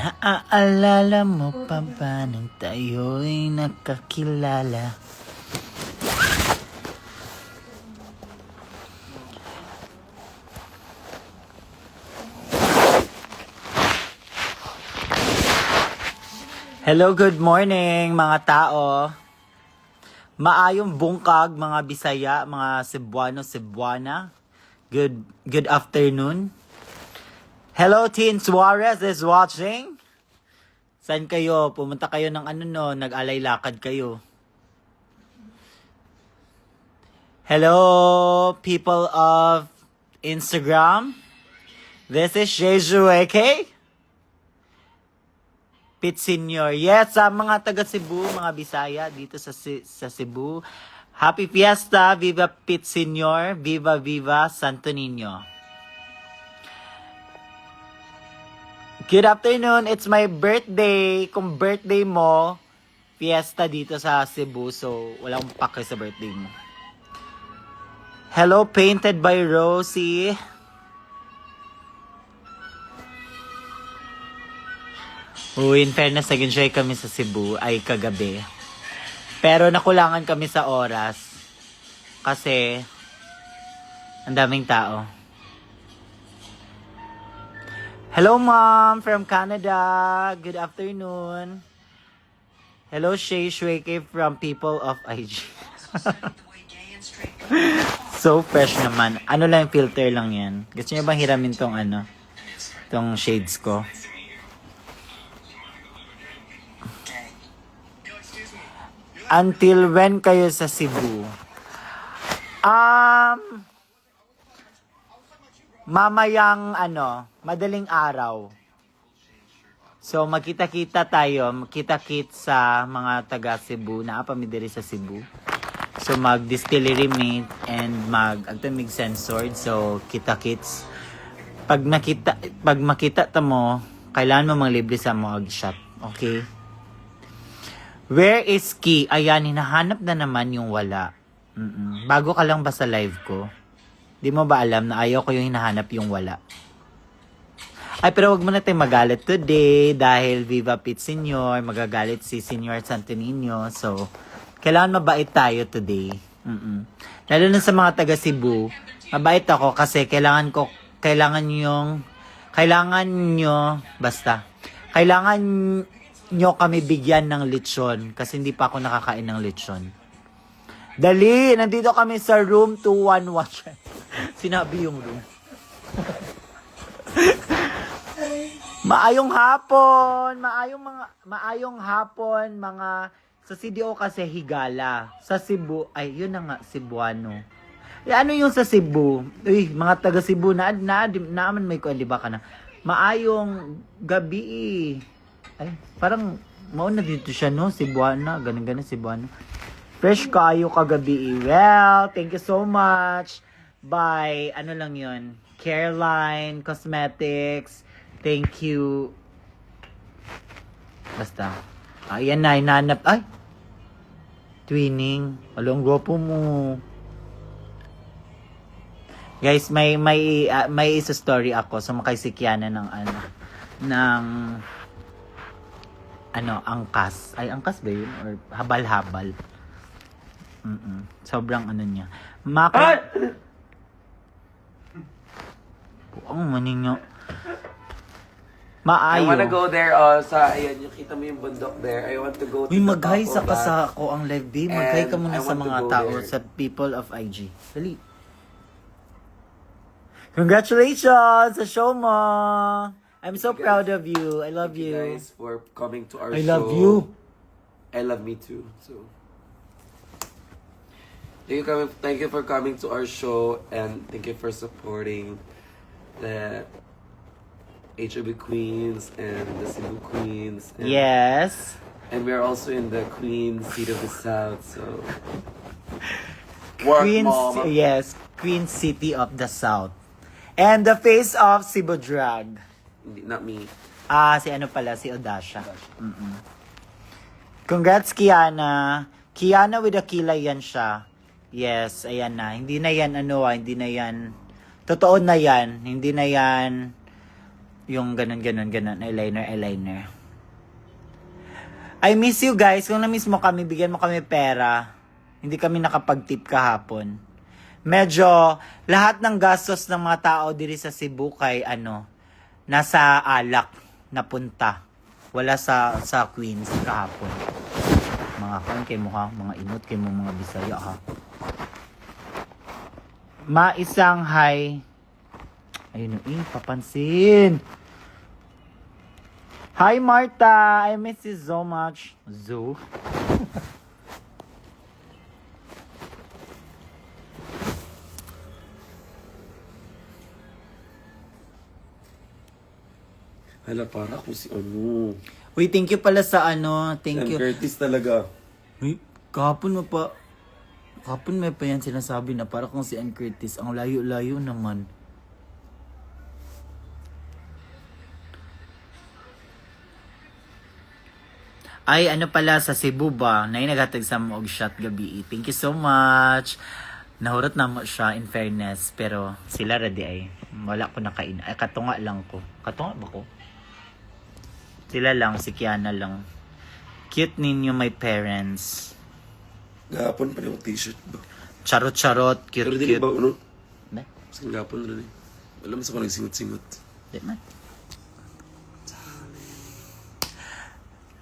Naaalala mo pa ba nang tayo'y nakakilala? Hello, good morning mga tao. Maayong bungkag mga Bisaya, mga Cebuano, Cebuana. Good afternoon. Hello, Teen Suarez is watching. Saan kayo? Pumunta kayo ng nag-alay lakad kayo. Hello, people of Instagram. This is Jeju, okay? Pit Senior. Yes, sa mga taga Cebu, mga Bisaya dito sa Cebu. Happy Fiesta, Viva Pit Senior, Viva Viva Santo Niño. Good afternoon, it's my birthday. Kung birthday mo, fiesta dito sa Cebu, so wala akong pake sa birthday mo. Hello, Painted by Rosie. In fairness, nag-enjoy kami sa Cebu ay kagabi. Pero nakulangan kami sa oras kasi ang daming tao. Hello, Mom from Canada. Good afternoon. Hello, Shay Shweke from People of IG. So fresh naman. Ano lang, filter lang yan. Gusto niyo bang hiramin tong shades ko? Until when kayo sa Cebu? Mamayang madaling araw. So magkita-kita tayo, magkita-kit sa mga taga Cebu na apamidiri sa Cebu. So mag-distillery meet and mag-agtamig censored. So kita-kits. Pag makita ta mo, kailangan mo manglibre sa mo ag-shop. Okay? Where is Key? Ayan, hinahanap na naman yung wala. Bago ka lang ba sa live ko? Di mo ba alam na ayaw ko yung hinahanap yung wala? Ay, pero wag mo na tayong magalit today dahil Viva Pit Senior, magagalit si Senior Santo Niño. So, kailangan mabait tayo today. Lalo na sa mga taga Cebu, mabait ako kasi kailangan nyo kami bigyan ng lechon kasi hindi pa ako nakakain ng lechon. Dali! Nandito kami sa room 211. Sinabi yung room. Maayong hapon! Maayong hapon, mga... Sa CDO kasi higala. Sa Cebu, ay, yun na nga, Cebuano. Ano yung sa Cebu? Uy, mga taga Cebu, naaman may kuwan, di ba ka na? Maayong gabi. Ay, parang mauna dito siya, no? Cebuana, ganun Cebuano. Fresh kayo kagabi. Well, thank you so much. By, lang yun? Careline Cosmetics. Thank you. Basta. Ayan na, hinanap. Ay! Twinning. Along gwapo mo. Guys, may isa story ako. Sumakay si Kiana ng angkas. Ay, angkas ba yun? Or habal-habal. Sobrang niya. Ang maninyo. Maayo. I wanna go there, ayan, yung kita mo yung bundok there. I want to go to Uy, the mag-hi top sa of that. kasako ang live day. Mag-hi ka muna And I sa want to mga go tao, there. sa people of IG. Dali. Congratulations sa show mo! I'm so proud of you. I love Thank you you. guys for coming to our I show. love you. I love me too. So thank you for coming to our show, and thank you for supporting the HOB Queens and the Cebu Queens. And, Yes. And we're also in the Queen Seat of the South, so work, Mom. Yes, Queen City of the South. And the face of Cebu Drag. Not me. Si si Odasha. Congrats, Kiana. Kiana with a kilay yan siya. Yes, ayan na. Hindi na yan, hindi na yan. Totoo na yan. Hindi na yan Yung ganun, eyeliner. I miss you guys. Kung na-miss mo kami, bigyan mo kami pera. Hindi kami nakapag-tip kahapon. Medyo, lahat ng gastos ng mga tao diri sa Cebu kay nasa alak napunta. Wala sa Queens kahapon. Mga kan kay mo ha, mga inot kay mo mga Bisaya ha. Maisang hi. Ayun, papansin. Hi Marta, I miss you so much. Zo. Hala, para kung si ano. Uy, thank you pala sa thank Sam you. Curtis talaga. Uy, kahapon may pa yan sinasabi na para kung si Ann Curtis. Ang layo-layo naman. Ay, pala sa Cebu ba? Nay naghatag sa mo og shot gabi. Thank you so much. Nahurot na mo siya in fairness. Pero sila ready ay. Wala ko nakain. Ay, katunga lang ko. Katunga ba ko? Sila lang, si Kiana lang. Cute ninyo my parents. Gapon pa yung t-shirt ba? Charot-charot, Pero di cute-cute. ba, ano? Ba? Sa gapon rin eh. Alam mo sa kung nagsingot-singot. Di man.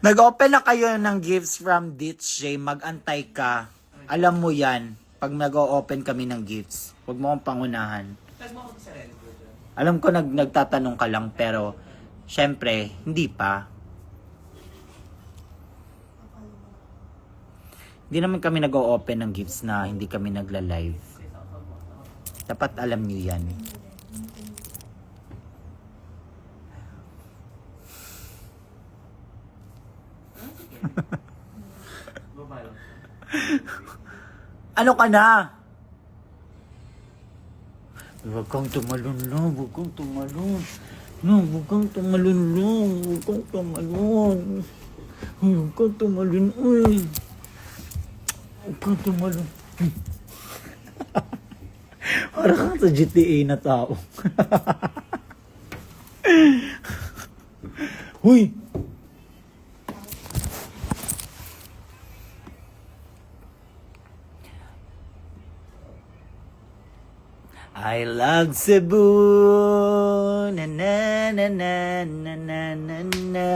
Nag-open na kayo ng gifts from Ditch J. Mag-antay ka. Alam mo yan. Pag nag-open kami ng gifts. Huwag mo akong pangunahan. Alam ko nagtatanong ka lang pero syempre, hindi pa. Hindi naman kami nag-open ng gifts na hindi kami nagla-live. Dapat alam niyo yan. Ano ka na? Huwag kang tumalon lang, huwag kang tumalon. No, huwag kang tumalon lang, huwag kang tumalon. Huwag kang tumalon, uy. Huwag kang tumalon. Parang kang sa GTA na tao. Huy! I love Cebu, na na na na na na na na.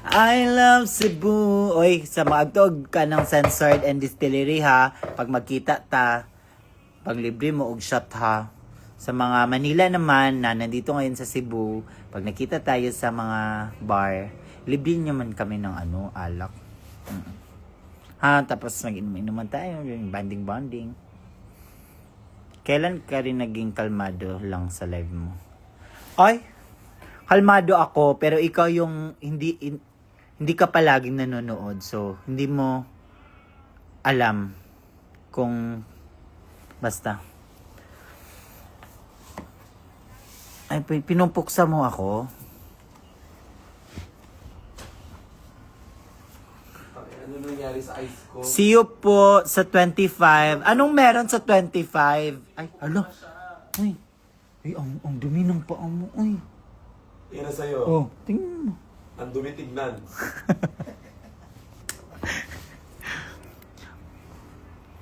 I love Cebu. Oy, sa maagtog ka ng censored and distillery ha. Pag magkita ta, pag libre mo og shot ha. Sa mga Manila naman na nandito ngayon sa Cebu, pag nakita tayo sa mga bar, libre naman kami ng alak. Ha, tapos mag-inuman tayo, yung bonding. Kailan ka rin naging kalmado lang sa live mo? Ay, kalmado ako, pero ikaw yung hindi ka palaging nanonood. So, hindi mo alam kung basta. Ay, pinumpuksa mo ako. Ano nangyari sa ice ko? See you po sa 25. Anong meron sa 25? Ay, alo. Ay, ang dumi ng paa mo. Ay. Yan na sa'yo. Oh, tingnan mo. Ang dumi tignan.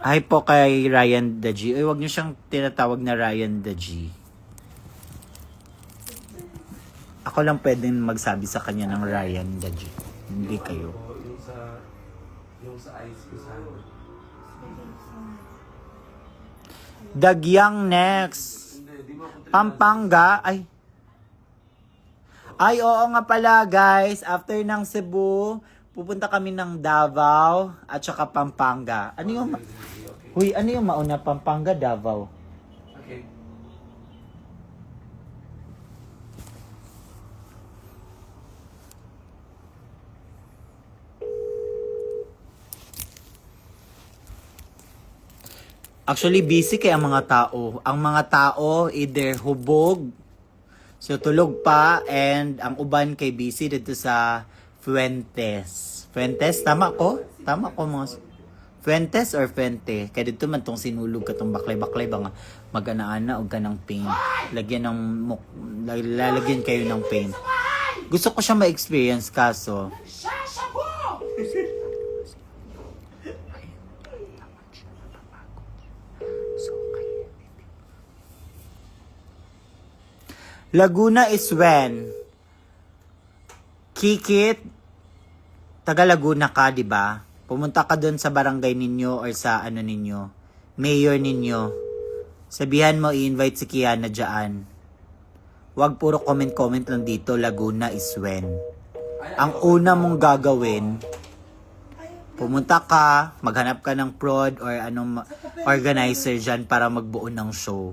Hi po kay Ryan Daji. Ay, wag niyo siyang tinatawag na Ryan Daji. Ako lang pwedeng magsabi sa kanya ng Ryan Daji. Hindi kayo. Yung sa ice ko sana. Dagyang next. Pampanga. Ay, oo nga pala guys. After ng Cebu, pupunta kami ng Davao at saka Pampanga. Huy, ano yung mauna? Pampanga, Davao. Okay. Actually, busy kaya ang mga tao. Ang mga tao, either hubog, so tulog pa, and ang uban kay busy dito sa Fuentes. Fuentes, tama ko? Tama ko mga... Fuentes or Fuente? Kaya dito man tong sinulog ka tong baklay-baklay ba nga mag-ana-ana o ka ng paint. Lagyan ng lalagyan kayo ng paint. Gusto ko siya ma-experience kaso Laguna is when? Kikit, taga Laguna ka, di ba? Pumunta ka doon sa barangay ninyo or sa ano ninyo, mayor ninyo. Sabihan mo, i-invite si Kiana dyan. Huwag puro comment-comment lang dito, Laguna is when. Ang una mong gagawin, pumunta ka, maghanap ka ng prod or anong organizer dyan para magbuo ng show.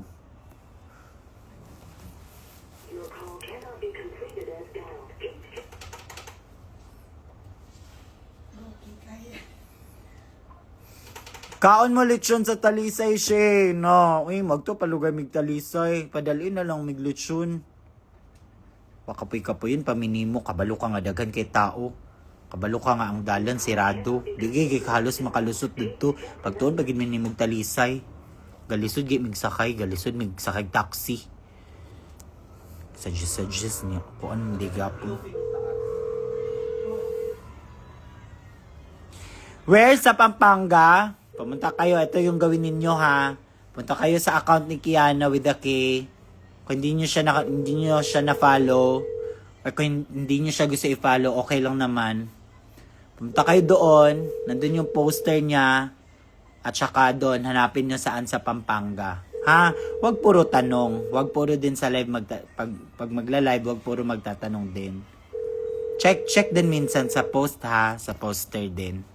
Kaon mo lechon sa talisay, Shay. No, uy, magto palugay mig talisay. Padali na lang mig lechon. Pakapoy-kapoy yun, paminimo. Kabalo ka nga daghan kay tao. Kabalo ka nga ang dalan, sirado. Digay kay halos makalusot dito. Pagtuon, pagin minimog talisay. Galisod gay mig sakay. Galisod mig sakay taxi. Suggest niya. Kuan mo digapo. Where sa Pampanga? Pumunta kayo, ito yung gawin ninyo ha. Punta kayo sa account ni Kiana with a K. Kung hindi nyo siya na-follow, or kung hindi nyo siya gusto i-follow, okay lang naman. Pumunta kayo doon, nandun yung poster niya, at saka doon, hanapin nyo saan sa Pampanga. Ha? Huwag puro tanong. Huwag puro din sa live, pag magla-live, huwag puro magtatanong din. Check din minsan sa post ha, sa poster din.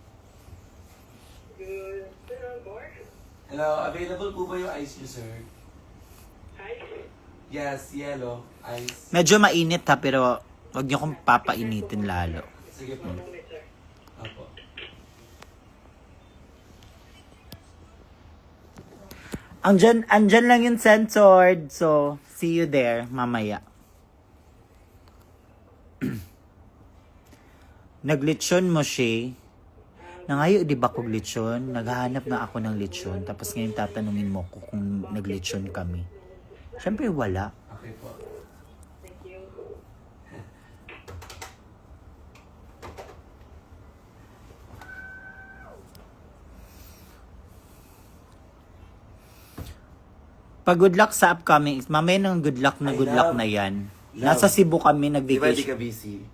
Hello, available po ba yung ice niyo, sir? Ice? Yes, yellow, ice. Medyo mainit ha, pero huwag nyo kong papainitin lalo. Sige po. Apo. Andyan lang yung censored, so see you there mamaya. Naglitsyon mo siya. Nangayo, di ba kong lechon? Naghahanap na ako ng lechon. Tapos ngayon tatanungin mo ko kung naglechon kami. Siyempre, wala. Okay po. Pag good luck sa upcoming, mamaya ng good luck na yan. Nasa Cebu kami, Di ba di nag-vacation. ka busy?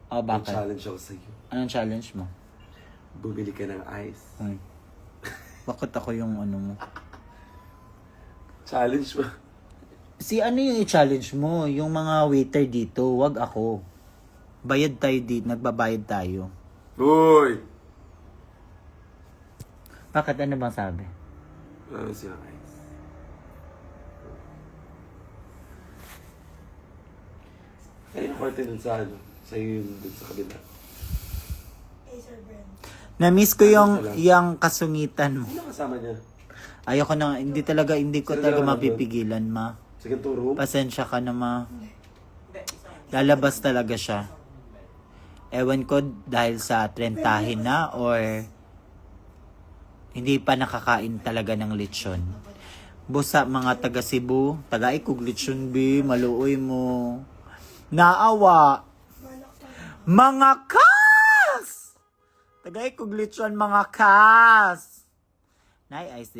Oh, May bakit? challenge ako sa'yo. Anong challenge mo? Bumili ka ng ice. Bakit ako yung ano mo? Challenge mo. Si ano yung i-challenge mo? Yung mga waiter dito, wag ako. Bayad tayo dito, nagbabayad tayo. Uy! Bakit? Ano bang sabi? Ano siya ng ice? Ayun ang korte dun sa ano. Sa'yo yun dun sa kabila. Na-miss ko yung kasungitan mo. Sino kasama niya? Ayoko na, hindi ko Sino talaga naman mapipigilan, ma. Sige, turo. Pasensya ka na, ma. Lalabas talaga siya. Ewan ko dahil sa trentahin na or hindi pa nakakain talaga ng lechon. Busa mga taga Cebu, taga-ikog lechon bi, maluoy mo. Naawa. Mga kas! Taga-ikog lechon mga kas! Nay ice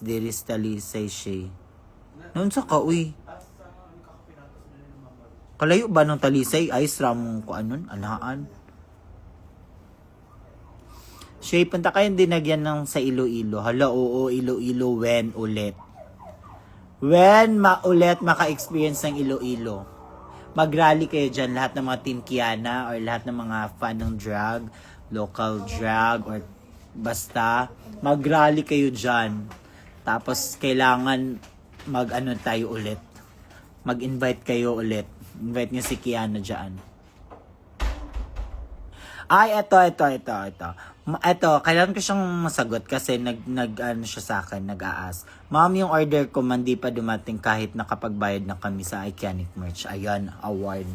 diri sa talisay siya. Noon sa ka, uy. Kalayo ba ng talisay? Ice ram ko anon? Alaan. Siya, punta kayo dinagyan ng sa Iloilo. Hala, oo, Iloilo, when ulit. When ulit maka-experience ng Iloilo. Mag-rally kayo dyan, lahat ng mga Team Kiana or lahat ng mga fan ng drag, local drag, or basta, mag-rally kayo dyan. Tapos, kailangan mag-ano tayo ulit. Mag-invite kayo ulit. Invite niyo si Kiana dyan. Ay, ito. Ito, kailangan ko siyang masagot kasi ano siya sa akin, nag-aas. Ma'am, yung order ko man di pa dumating kahit nakapagbayad na kami sa Iconic Merch. Ayan, award.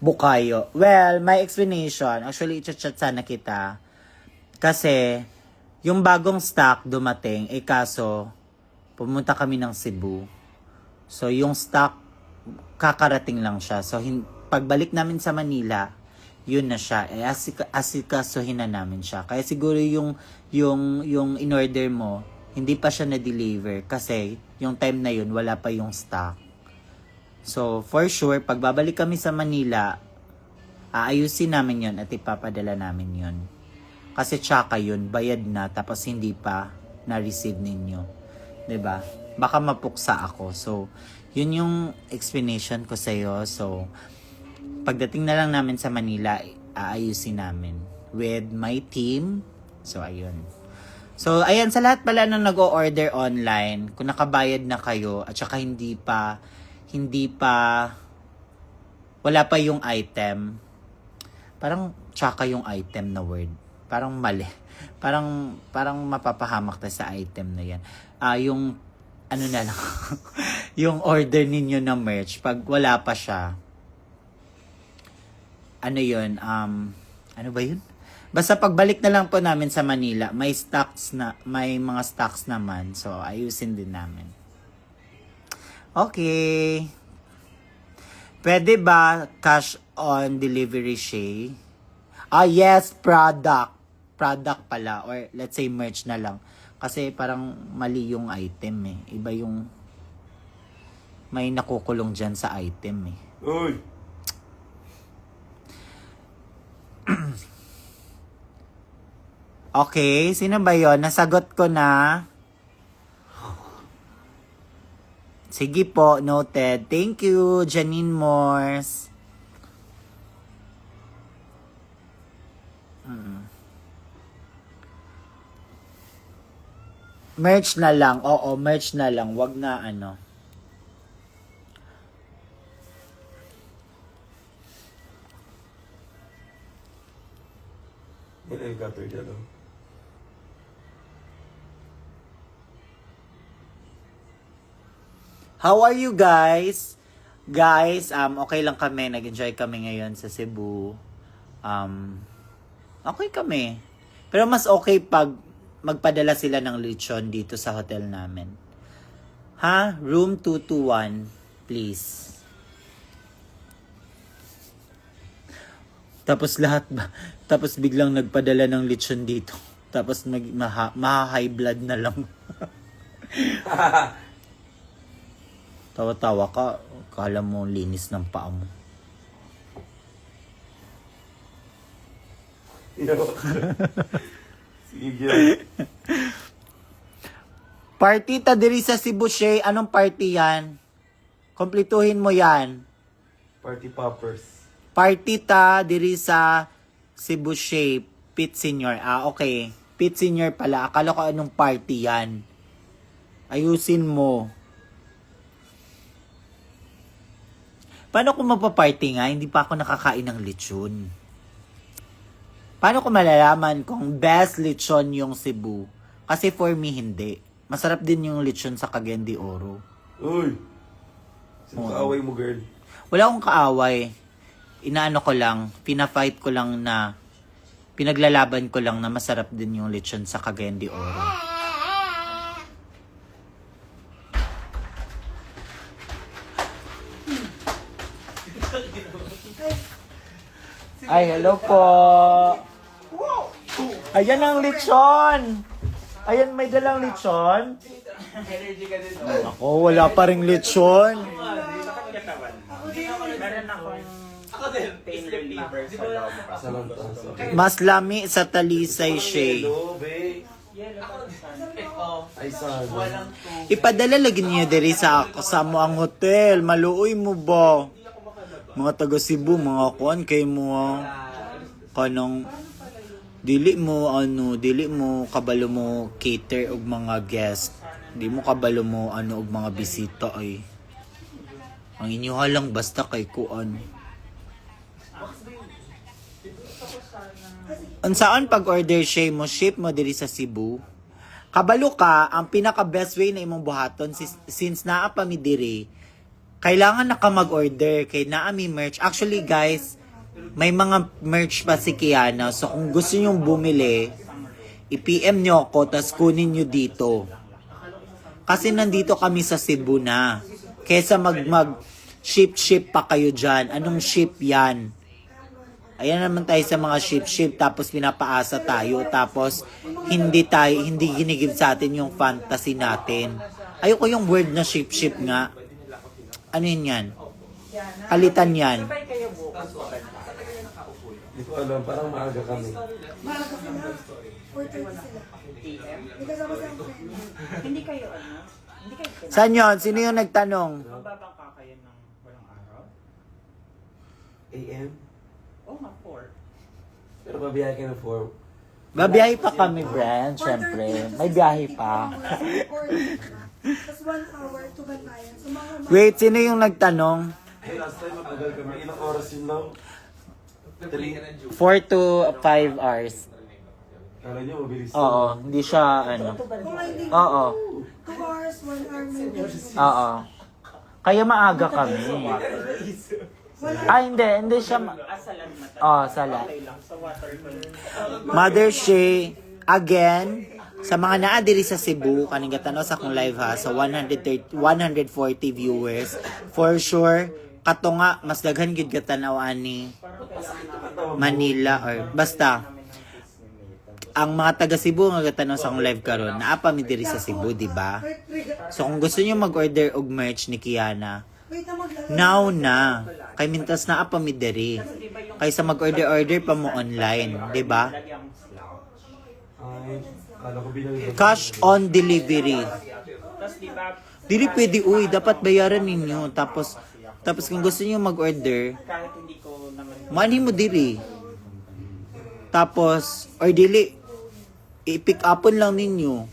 Bukayo. Well, my explanation, actually, i-chat sana kita. Kasi, yung bagong stock dumating, kaso, pumunta kami ng Cebu. So, yung stock, kakarating lang siya. So, pagbalik namin sa Manila, yun na siya. Asikasuhin na namin siya. Kaya siguro yung in-order mo, hindi pa siya na-deliver. Kasi, yung time na yun, wala pa yung stock. So, for sure, pag babalik kami sa Manila, aayusin namin yun at ipapadala namin yun. Kasi tsaka yun, bayad na, tapos hindi pa na-receive ninyo. 'Di ba? Baka mapuksa ako. So, yun yung explanation ko sa'yo. So, pagdating na lang namin sa Manila, aayusin namin with my team. So, ayun. So, ayan, sa lahat pala nang nag-o-order online, kung nakabayad na kayo, at saka wala pa yung item, parang tsaka yung item na word. Parang mali. Parang mapapahamak tayo sa item na yan. Yung, ano na lang, yung order ninyo na merch, pag wala pa siya, ano yun, ano ba yun? Basta pagbalik na lang po namin sa Manila, may mga stocks naman. So, ayusin din namin. Okay. Pwede ba cash on delivery, Shay? Yes, product. Product pala. Or let's say merch na lang. Kasi parang mali yung item eh. Iba yung may nakukulong dyan sa item eh. Uy! Okay, sino ba yon? Nasagot ko na. Sige po, noted. Thank you, Janine Morse. Merch na lang. Oo, merch na lang. Wag na ano. Yan ang cutter dyan, no? How are you guys? Guys, okay lang kami. Nag-enjoy kami ngayon sa Cebu. Okay kami. Pero mas okay pag magpadala sila ng lechon dito sa hotel namin. Ha? Room 221, please. Tapos tapos biglang nagpadala ng lechon dito. Tapos high blood na lang. Tawa-tawa ka, kala mo linis ng paa mo. Sige. Party ta diri sa Cebu, Shay. Anong party yan? Kompletuhin mo yan. Party poppers. Party ta diri sa Cebu, Shay. Pit Senior. Okay. Pit Senior pala. Akala ko anong party yan. Ayusin mo. Paano kung magpa-party nga, hindi pa ako nakakain ng lechon? Paano ko malalaman kung best lechon yung Cebu? Kasi for me, hindi. Masarap din yung lechon sa Cagayan de Oro. Uy! Sino kaaway mo, girl? Wala akong kaaway. Inaano ko lang, pina-fight ko lang na, pinaglalaban ko lang na masarap din yung lechon sa Cagayan de Oro. Ay, hello po. Ayan ang lechon. Ayan, may dalang lechon. Ako, wala pa ring lechon. Mas lami sa Talisay, Shay. Ay, sana. Ipadala lagi niyo diri sa mo ang hotel. Maluoy mo ba? Mga taga Cebu, mga kuan kay mo kanang dili mo kabalo mo cater og mga guest. Di mo kabalo mo og mga bisita ay. Ang inyo lang basta kay kuan. Unsaan pag-order mo ship mo diri sa Cebu? Kabalo ka, ang pinaka best way na imong buhaton since naa pa mi diri. Kailangan na ka mag-order kay naami merch. Actually guys, may mga merch pa si Kiana. So kung gusto nyong bumili, I-PM nyo ako, tas kunin nyo dito. Kasi nandito kami sa Cebu na. Kesa ship pa kayo dyan. Anong ship yan? Ayan naman tayo sa mga ship, tapos pinapaasa tayo, tapos hindi ginigib sa atin yung fantasy natin. Ayoko yung word na ship nga. Ano yun yan? Kalitan yan. Hindi ko alam, parang maaga kami. Maaga sila. 4:30 sila. May kasama sa friend. Hindi kayo ano? Hindi kayo kinakain. Saan yun? Sino yung nagtanong? Mababangka kayo ng walang araw? AM? Oo nga, 4. Pero babiyahe ka na 4. Babiyahe pa kami, Brand, syempre. May biyahe pa. Tapos 1 hour to Bantayan. So mga Wait, sino yung nagtanong? Hey, last time matagal kami. Ilang oras yun lang? 3. 4 to 5 hours. Kala niyo, mabilis. Oo, hindi siya, ano. kung hindi Oo, 2 hours, 1 hour maybe. oo. Kaya maaga kami. Ah, hindi siya. Salan mata. Oh, sala. Okay lang, sa water ko. Mother Shay, again, sa mga naadiri sa Cebu, kaning gatanaw sa akong live ha, sa 140 viewers, for sure, kato nga, mas daghan gid gatanaw ani Manila or basta ang mga taga Cebu nga gatanaw sa akong live karon, naapa mi diri sa Cebu, di ba? So kung gusto niyo mag-order og merch ni Kiana, Wait na maglalaro. now na. Kay mintas na apa mi diri. Kaysa mag-order pa mo online, di ba? Lagyang slaw. Ay, kala ko bilang Cash on delivery. Tapos di ba, Dili pwede, uy, dapat bayaran ninyo. Tapos kung gusto niyo mag-order, kahit hindi ko naman money mo diri. Tapos, or dili, i-pick upon lang ninyo.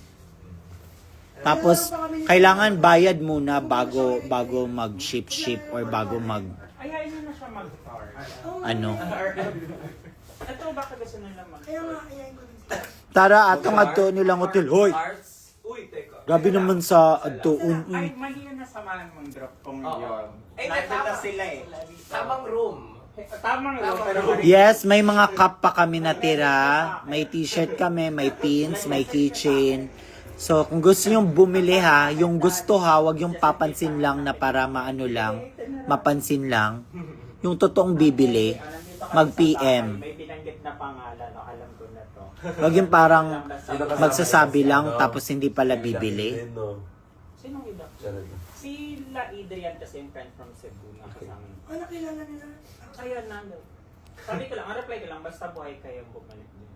Tapos, kailangan bayad muna bago mag-ship or bago ayayin nyo na siya mag-start. ano. Ito baka gusto nila mag Kaya nga, ayayin ko rin. Tara, atong adto nilang hotel. Hoy, Uy, teka. grabe naman sa adtoon. Ay, mali yun na samahan mong drop kong yun. Eh, Nandito sila eh. Tamang room. Tamang room, pero Yes, may mga cup pa kami natira. May t-shirt kami, may pins, may keychain. So, kung gusto nyo bumili ha, yung gusto ha, wag yung papansin lang na para mapansin lang. Yung totoong bibili, mag-PM. may binanggit na pangalan, no? Alam ko na to. Wag yung parang magsasabi lang tapos hindi pala bibili. Sinong iba? Si La Adrian kasi yung friend from Cebu na kasama. Oh, nakilala nila. Ayun na. Sabi ko lang, ang reply ko lang, basta buhay kayong bumalik din.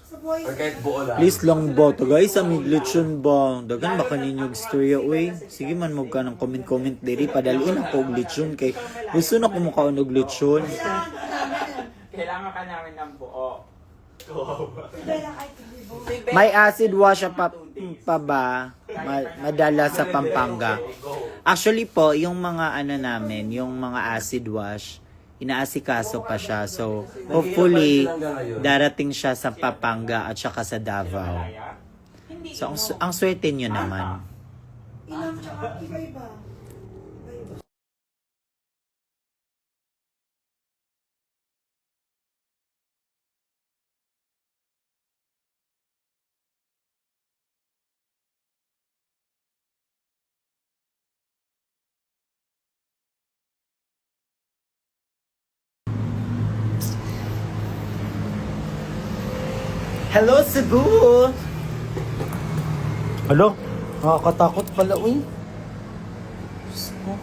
Sa buhay. Or kahit buo lang. Please lang ba to guys, sa miglitsyon ba? Dagan baka ninyong storya, uy. Sige man, mo ka ng comment diri. Padaliin ako og litsyon kay gusto na ko mukha og litsyon. Kailangan ka namin ng buo. Bella kahit hindi mo. May acid wash pa ba? Madala sa Pampanga. Actually po, yung mga ano namin, yung mga acid wash, inaasikaso pa siya. So, hopefully, darating siya sa Pampanga at saka sa Davao. So, ang swerte nyo naman. Ilang tsaka iba-iba. Iba-iba. Hello, Cebu! Hello? Nakakatakot pala, uy. Diyos ko.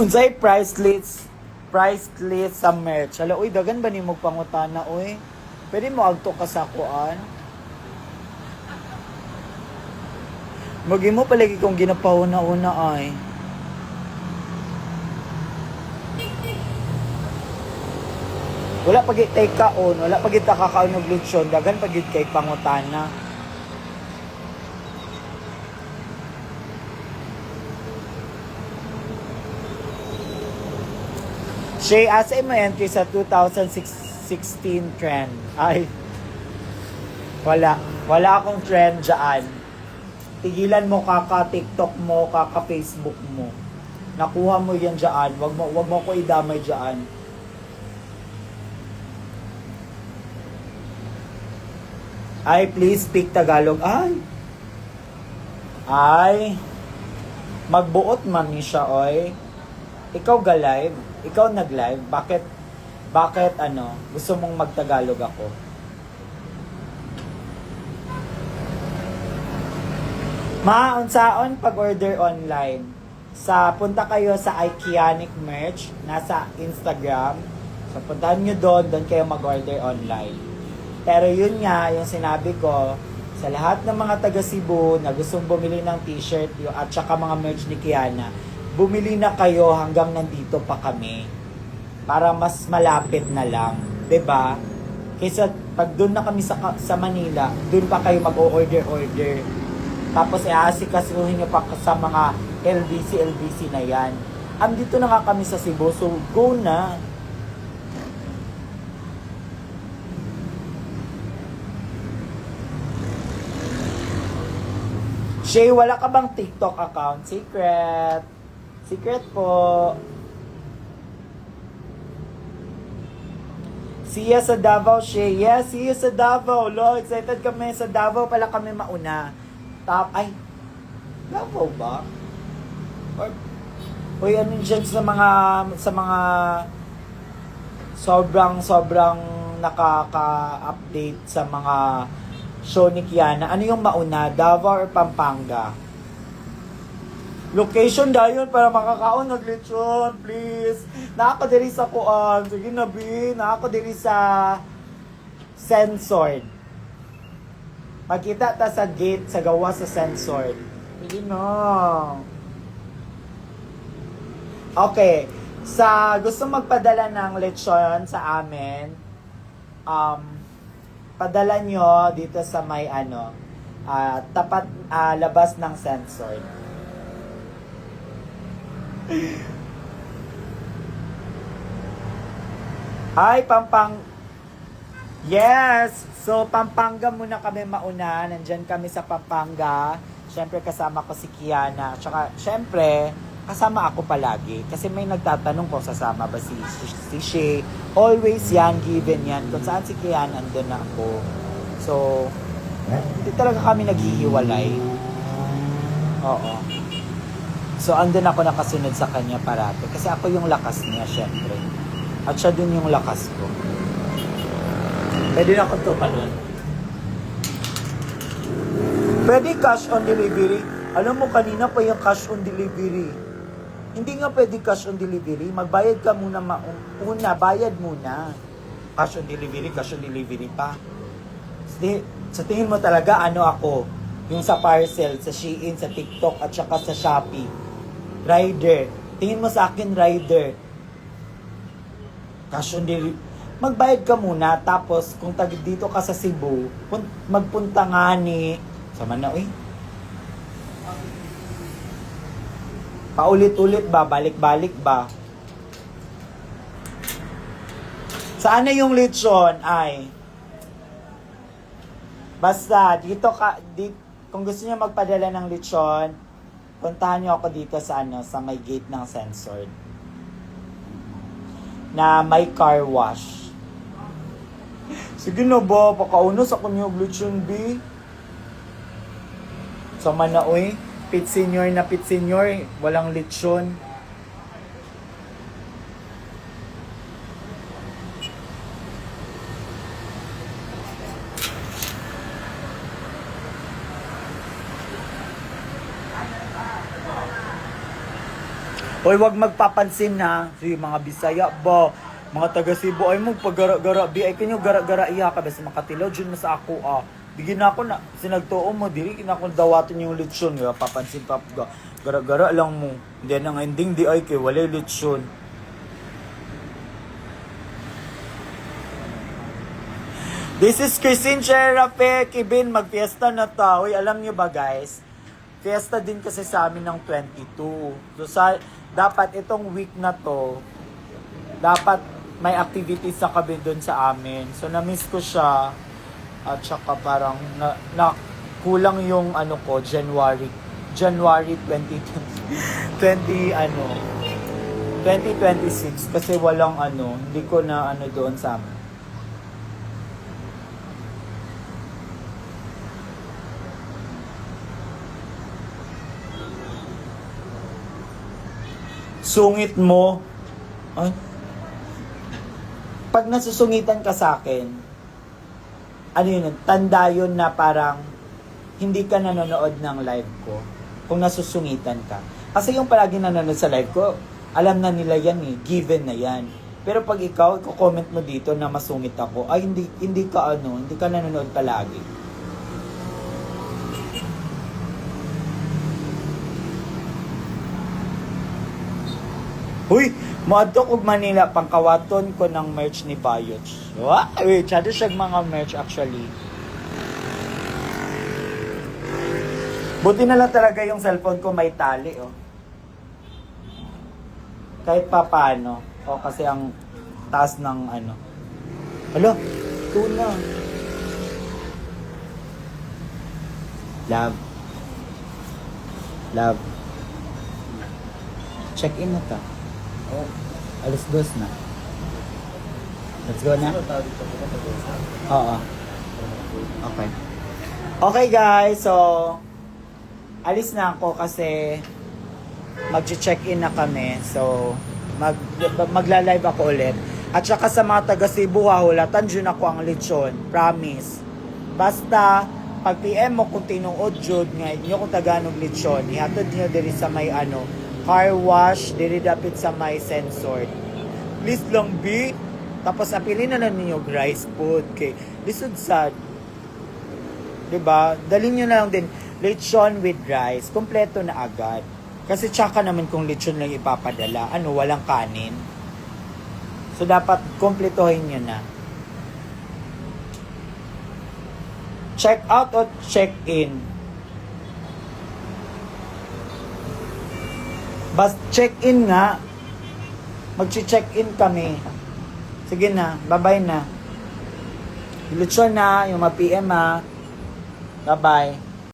Unsay price list sa merch. Hala, uy, dagan ba ni mo pangutana, uy? Pwede mo agto ka sa kuan? Magi mo palagi kong ginapahuna-una ay. Wala pagit take kaon, wala pagit kakaon og lechon, dagan pagit kay pangutana. Shay, asa mo entry sa 2016 trend? Ay, wala akong trend dyan. Tigilan mo kaka-TikTok mo, kaka-Facebook mo. Nakuha mo yan dyan. Wag mo ko idamay dyan. Ay, please speak Tagalog. Ay. Magbuot man ni siya, oy. Ikaw ga-live? Ikaw nag-live? Bakit gusto mong mag-Tagalog ako? Maunsaon pag-order online. Punta kayo sa Ikeanic Merch, nasa Instagram. So, puntahan nyo doon kayo mag-order online. Pero yun nga, yung sinabi ko, sa lahat ng mga taga Cebu na gustong bumili ng t-shirt at saka mga merch ni Kiana, bumili na kayo hanggang nandito pa kami. Para mas malapit na lang. 'Di ba? Kaysa pag doon na kami sa Manila, doon pa kayo mag-order. Tapos aasikasuhin nyo pa sa mga LBC na yan. Andito na nga kami sa Cebu, so go na. Shay, wala ka bang TikTok account? Secret. Secret po. See ya sa Davao, Shay. Yes, see you sa Davao. Lo, excited kami. Sa Davao pala kami mauna. Davao ba? Uy, ano dyan sa mga sobrang nakaka-update sa mga show ni Kiana. Ano yung mauna? Davao or Pampanga? Location dayon para makakaon naglechon, please. Nakakadiri sa kuan. Sige na, B. Nakakadiri sa Censored. Magkita ta sa gate sa gawa sa Censored. Sige na. Okay. Gusto magpadala ng lechon sa amin, padala nyo dito sa may tapat labas ng Censored. Ay, Yes! So, Pampanga muna kami mauna. Nandyan kami sa Pampanga. Siyempre, kasama ko si Kiana. Tsaka, siyempre, kasama ako palagi. Kasi may nagtatanong kung sasama ba si Shay. Always yan, given yan. Kung saan si Kiana, andun na ako. So, hindi talaga kami naghihiwalay. Oo. So, andun ako nakasunod sa kanya parati. Kasi ako yung lakas niya, syempre. At siya din yung lakas ko. Pwede na ako tumalon. Pwede cash on delivery. Alam mo, kanina pa yung cash on delivery. Hindi nga pwede cash on delivery. Magbayad ka muna bayad muna. Cash on delivery pa. Sa tingin mo talaga, ako? Yung sa parcel, sa Shein, sa TikTok, at saka sa Shopee. Rider. Tingin mo sa akin, rider. Cash on delivery. Magbayad ka muna, tapos kung dito ka sa Cebu, magpunta nga ni... Sama na, paulit-ulit ba? Balik-balik ba? Saan na yung lechon? Ay. Basta, kung gusto niyo magpadala ng lechon, puntahan niyo ako dito sa may gate ng Censored. Na may car wash. Sige na ba? Pakauna sa kanyang lechon, B. Sama na, Pit senior, walang lechon. Hoy, wag magpapansin na. Si mga Bisaya ba? Mga taga Cebu ay magpagara-gara. Ay kanyo gara-gara iya ka. Basta makatilaw dyan na sa ako Bigyan na ako na, sinagtuo mo, diri kinakong dawatin yung lechon. Papansin pa, gara-gara lang mo. Hindi na nga ending di ay kay walay lechon. This is Christine Cherape, Kibin, magpiesta na ta. Uy, alam nyo ba guys, fiesta din kasi sa amin ng 22. So, dapat itong week na to, dapat may activities sa kami doon sa amin. So, na-miss ko siya. At saka parang kulang yung ano ko, January 2026 kasi walang ano, hindi ko na ano doon sa amin. Sungit mo. Ay. Pag nasusungitan ka sa akin, ano yun, tanda yun na parang hindi ka nanonood ng live ko kung nasusungitan ka. Kasi yung palagi nanonood sa live ko, alam na nila yan eh, given na yan. Pero pag ikaw, i-comment mo dito na masungit ako, ay hindi ka nanonood palagi. Huy, moadto og Manila pangkawaton ko ng merch ni Bayoch. Wait, chado siya mga merch actually. Buti na lang talaga yung cellphone ko may tali, oh. Kahit pa paano. O kasi ang taas ng ano. Alo, tuna. Love. Check in na ta. Oh, alas 2 na. Let's go na? Oo. Okay. Okay guys, so alis na ako kasi mag-check-in na kami. So magla-live ako ulit. At saka sa mga taga Cebu, hulatan dyan ako ang lechon. Promise. Basta pag PM mo kung tinuod jud nga inyo kung taganog lechon, ihatod niyo diri sa may ano, car wash, diri dapit sa may sensor. Please lang be. Tapos apilin na ninyo rice food kay lisod sad. 'Di ba? Dalhin niyo na lang din lechon with rice, kompleto na agad. Kasi tsaka naman kung lechon lang ipapadala, ano, walang kanin. So dapat kompletohin niyo na. Check out or check in? Bas check-in nga. Magche-check-in kami. Sige na, bye-bye na. Lechon na, yung mga PM ha. Bye-bye.